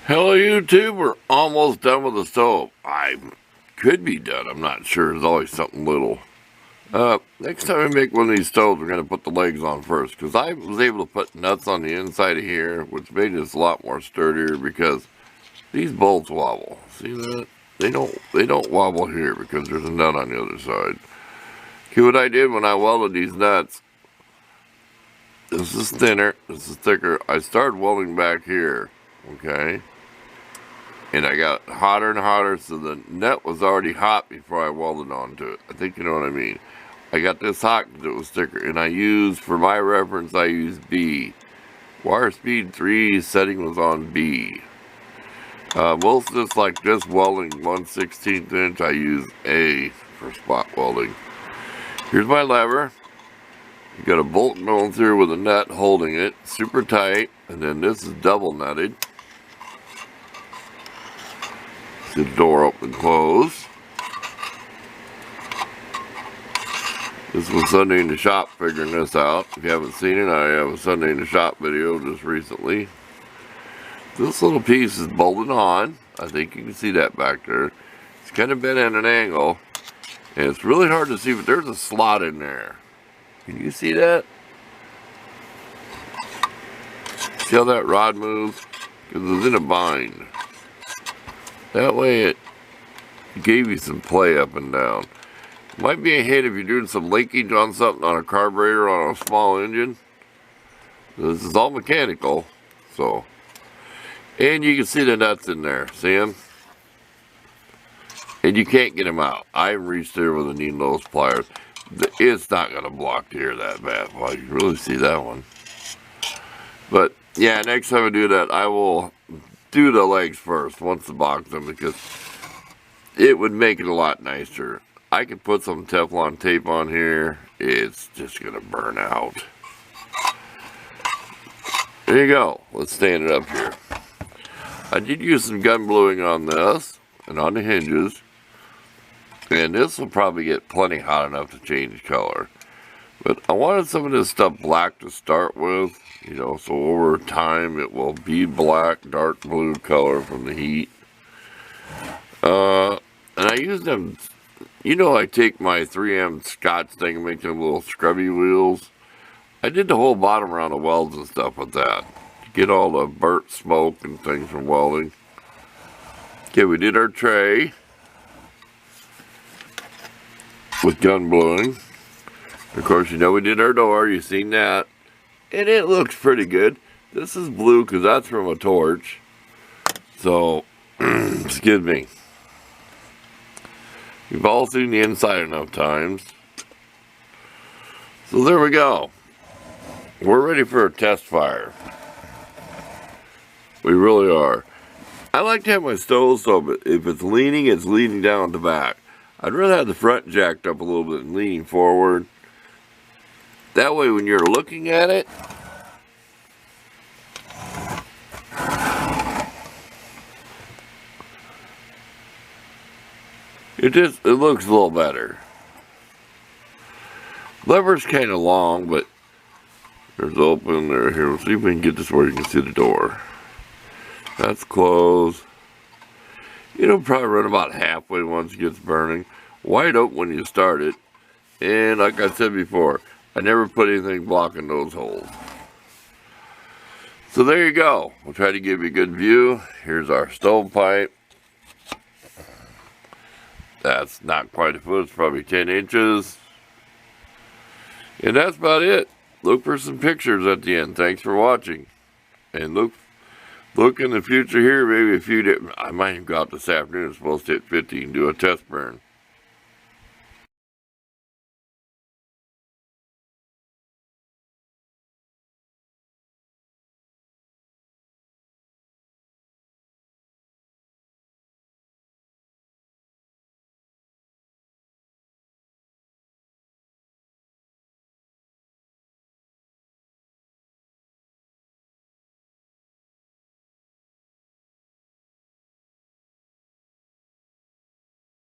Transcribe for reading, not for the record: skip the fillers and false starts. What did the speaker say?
Hello YouTube, we're almost done with the stove. I could be done, I'm not sure. There's always something little. Next time we make one of these stoves, we're going to put the legs on first. Because I was able to put nuts on the inside of here, which made this a lot more sturdier because these bolts wobble. See that? They don't wobble here because there's a nut on the other side. Okay, what I did when I welded these nuts, this is thinner, this is thicker. I started welding back here, okay? And I got hotter and hotter, so the nut was already hot before I welded onto it. I think you know what I mean. I got this hot because it was thicker, and I used, for my reference, I used B. Wire speed 3, setting was on B. Most of this, like this welding 1/16 inch, I use A for spot welding. Here's my lever. You got a bolt going through with a nut holding it, super tight, and then this is double nutted. The door open and close. This was Sunday in the shop figuring this out. If you haven't seen it, I have a Sunday in the shop video just recently. This little piece is bolted on. I think you can see that back there. It's kind of bent at an angle. And it's really hard to see, but there's a slot in there. Can you see that? See how that rod moves? Because it was in a bind. That way it gave you some play up and down. Might be a hit if you're doing some linkage on something, on a carburetor, on a small engine. This is all mechanical, so. And you can see the nuts in there, see them? And you can't get them out. I reached there with a needle nose pliers. It's not going to block the air that bad. Well, you can really see that one. But, yeah, next time I do that, I will do the legs first once the box them, because it would make it a lot nicer. I could put some Teflon tape on here. It's just going to burn out. There you go. Let's stand it up here. I did use some gun bluing on this and on the hinges. And this will probably get plenty hot enough to change color. But I wanted some of this stuff black to start with. You know, so over time it will be black, dark blue color from the heat. And I use them, you know, I take my 3M Scotch thing and make them little scrubby wheels. I did the whole bottom around the welds and stuff with that, to get all the burnt smoke and things from welding. Okay, we did our tray with gun bluing. Of course, you know we did our door, you've seen that. And it looks pretty good. This is blue because that's from a torch. So, excuse me. You've all seen the inside enough times. So there we go. We're ready for a test fire. We really are. I like to have my stove so but if it's leaning down at the back. I'd rather have the front jacked up a little bit and leaning forward. That way when you're looking at it, it looks a little better. Lever's kind of long, but there's open there. Here, we'll see if we can get this where you can see the door. That's closed. It'll probably run about halfway once it gets burning. Wide open when you start it. And like I said before, I never put anything blocking those holes. So there you go. We'll try to give you a good view. Here's our stovepipe. That's not quite a foot, it's probably 10 inches. And that's about it. Look for some pictures at the end. Thanks for watching. And look in the future here, maybe I might go out this afternoon. It's supposed to hit 50 and do a test burn.